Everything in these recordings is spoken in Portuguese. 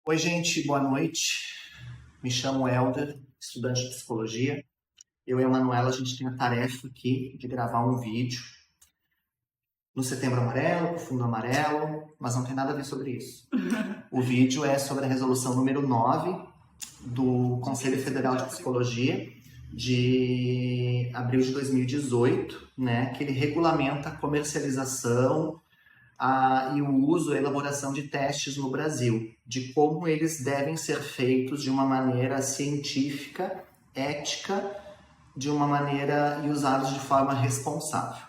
Oi, gente, boa noite. Me chamo Helder, estudante de psicologia. Eu e a Manuela, a gente tem a tarefa aqui de gravar um vídeo no Setembro Amarelo, com fundo amarelo, mas não tem nada a ver sobre isso. O vídeo é sobre a resolução número 9 do Conselho Federal de Psicologia de abril de 2018, né, que ele regulamenta a comercialização e o uso, a elaboração de testes no Brasil, de como eles devem ser feitos de uma maneira científica, ética, de uma maneira e usados de forma responsável.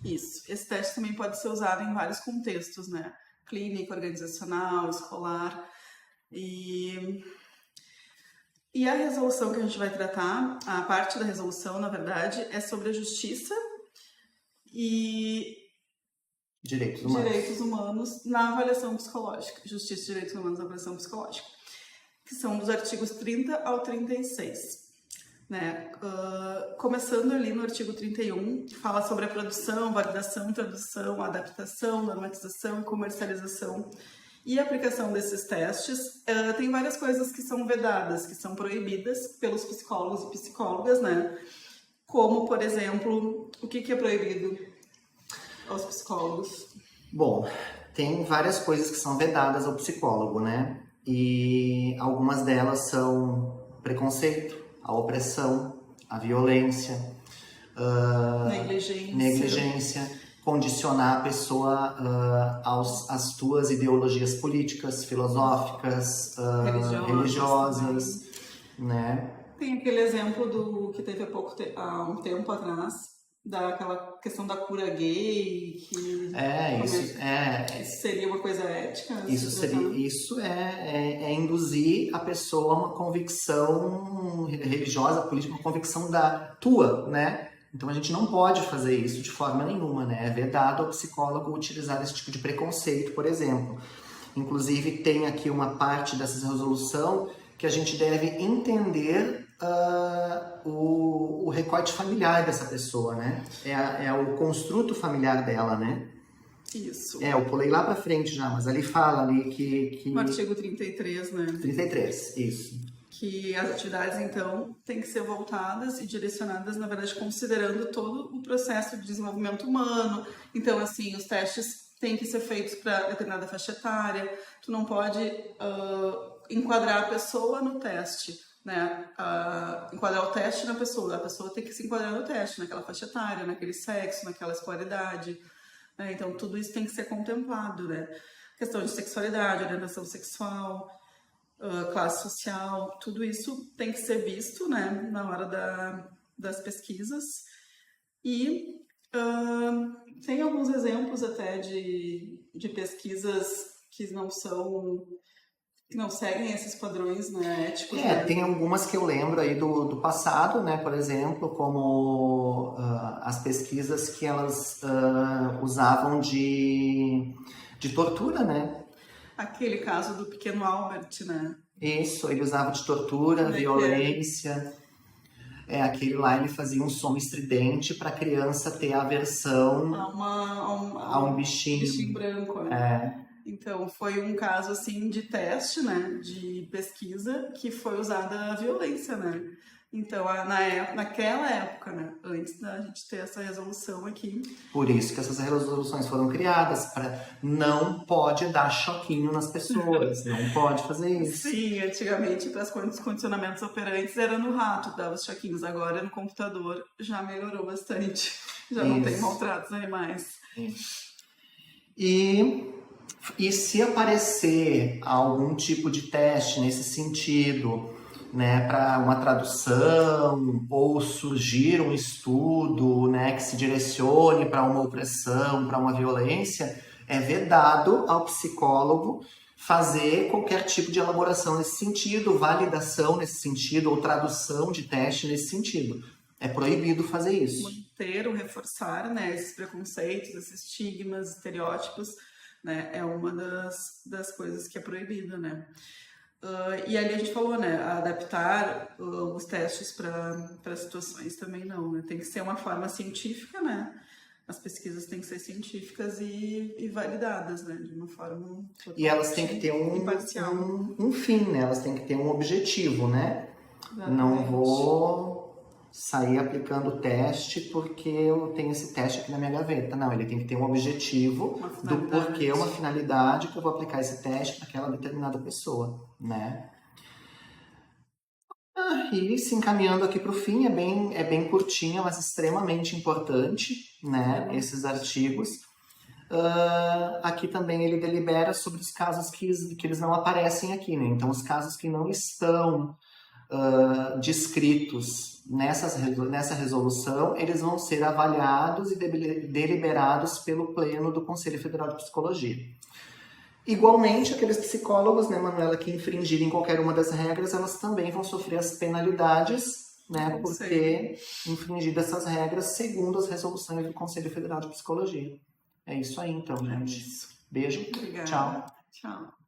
Isso. Esse teste também pode ser usado em vários contextos, né? Clínico, organizacional, escolar. E a resolução que a gente vai tratar, a parte da resolução, na verdade, é sobre a justiça e direitos humanos na avaliação psicológica. Justiça e direitos humanos na avaliação psicológica. Que são dos artigos 30 ao 36. Né? Começando ali no artigo 31, fala sobre a produção, validação, tradução, adaptação, normatização e comercialização e aplicação desses testes. Tem várias coisas que são vedadas, que são proibidas pelos psicólogos e psicólogas, né? Como, por exemplo, o que é proibido aos psicólogos? Bom, tem várias coisas que são vedadas ao psicólogo, né? E algumas delas são preconceito, a opressão, a violência, negligência, condicionar a pessoa às tuas ideologias políticas, filosóficas, religiosas, né? Tem aquele exemplo do que teve há um tempo atrás, daquela questão da cura gay, que seria uma coisa ética? Isso é induzir a pessoa a uma convicção religiosa, política, uma convicção da tua, né? Então a gente não pode fazer isso de forma nenhuma, né? É vedado ao psicólogo utilizar esse tipo de preconceito, por exemplo. Inclusive tem aqui uma parte dessa resolução que a gente deve entender o recorte familiar dessa pessoa, né? É o construto familiar dela, né? Isso. Eu pulei lá pra frente já, mas ali fala ali que... No artigo 33, né? 33, isso. Que as atividades, então, têm que ser voltadas e direcionadas, na verdade, considerando todo o processo de desenvolvimento humano. Então, assim, os testes têm que ser feitos para determinada faixa etária. Tu não pode enquadrar a pessoa no teste, né? Enquadrar o teste na pessoa. A pessoa tem que se enquadrar no teste, naquela faixa etária, naquele sexo, naquela escolaridade. Então, tudo isso tem que ser contemplado, né? Questão de sexualidade, orientação sexual, classe social, tudo isso tem que ser visto, né, na hora das pesquisas. E tem alguns exemplos até de pesquisas que não seguem esses padrões, né, éticos. Tem algumas que eu lembro aí do passado, né, por exemplo, como as pesquisas que elas usavam de tortura, né? Aquele caso do pequeno Albert, né? Isso, ele usava de tortura, violência. Aquele lá ele fazia um som estridente para a criança ter aversão a um bichinho branco, né? Então, foi um caso, assim, de teste, né, de pesquisa, que foi usada a violência, né? Então, naquela época, né, antes da gente ter essa resolução aqui... Por isso que essas resoluções foram criadas, para não pode dar choquinho nas pessoas, não pode fazer isso. Sim, antigamente, para os condicionamentos operantes, era no rato que dava os choquinhos, agora no computador já melhorou bastante, já não tem maltratos animais. E se aparecer algum tipo de teste nesse sentido, né, para uma tradução ou surgir um estudo, né, que se direcione para uma opressão, para uma violência, é vedado ao psicólogo fazer qualquer tipo de elaboração nesse sentido, validação nesse sentido ou tradução de teste nesse sentido. É proibido fazer isso. Manter ou reforçar, né, esses preconceitos, esses estigmas, estereótipos, né, é uma das coisas que é proibida, né. E ali a gente falou, né, adaptar os testes para situações também não, né? Tem que ser uma forma científica, né, as pesquisas têm que ser científicas e validadas, né? De uma forma E elas têm que ter imparcial. um fim, né? Elas têm que ter um objetivo, né? Exatamente. Não vou sair aplicando o teste porque eu tenho esse teste aqui na minha gaveta. Não, ele tem que ter um objetivo do porquê, uma finalidade que eu vou aplicar esse teste para aquela determinada pessoa, né? E se encaminhando aqui para o fim, é bem curtinha, mas extremamente importante, né? Esses artigos. Aqui também ele delibera sobre os casos que eles não aparecem aqui, né? Então, os casos que não estão descritos nessa resolução, eles vão ser avaliados e deliberados pelo Pleno do Conselho Federal de Psicologia. Igualmente, aqueles psicólogos, né, Manuela, que infringirem qualquer uma das regras, elas também vão sofrer as penalidades, né, por ter infringido essas regras segundo as resoluções do Conselho Federal de Psicologia. É isso aí, então, gente. Beijo. Obrigada. Tchau. Tchau.